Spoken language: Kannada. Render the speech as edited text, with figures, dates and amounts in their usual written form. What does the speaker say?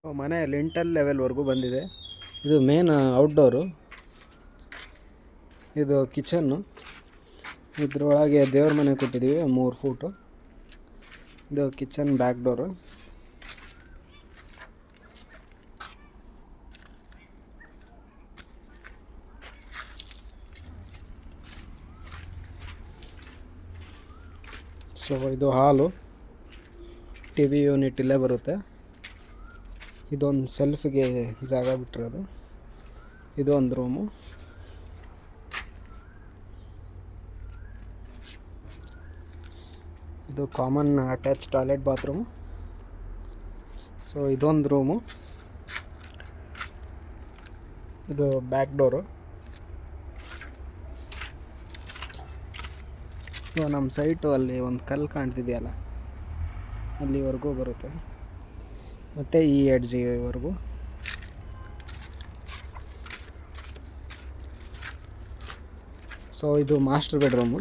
ಮನೆ ಲಿಂಟಲ್ ಲೆವೆಲ್ವರೆಗೂ ಬಂದಿದೆ. ಇದು ಮೇನ್ ಔಟ್ಡೋರು, ಇದು ಕಿಚನ್ನು. ಇದ್ರೊಳಗೆ ದೇವ್ರ ಮನೆ ಕೊಟ್ಟಿದ್ದೀವಿ 3 ಫೂಟು. ಇದು ಕಿಚನ್ ಬ್ಯಾಕ್ ಡೋರು. ಸೊ ಇದು ಹಾಲು, ಟಿ ವಿ ಯೂನಿಟ್ ಇಲ್ಲೇ ಬರುತ್ತೆ. ಇದೊಂದು ಸೆಲ್ಫ್ಗೆ ಜಾಗ ಬಿಟ್ಟಿರೋದು. ಇದು ಒಂದು ರೂಮು. ಇದು common attach toilet bathroom. So ಇದೊಂದು ರೂಮು. ಇದು ಬ್ಯಾಕ್ ಡೋರು. ಸೊ ನಮ್ಮ ಸೈಟು ಅಲ್ಲಿ ಒಂದು ಕಲ್ಲು ಕಾಣ್ತಿದೆಯಲ್ಲ, ಅಲ್ಲಿವರೆಗೂ ಬರುತ್ತೆ, ಮತ್ತು ಈ ಎಡ್ಜಿವರೆಗೂ. ಸೊ ಇದು ಮಾಸ್ಟರ್ ಬೆಡ್ರೂಮು.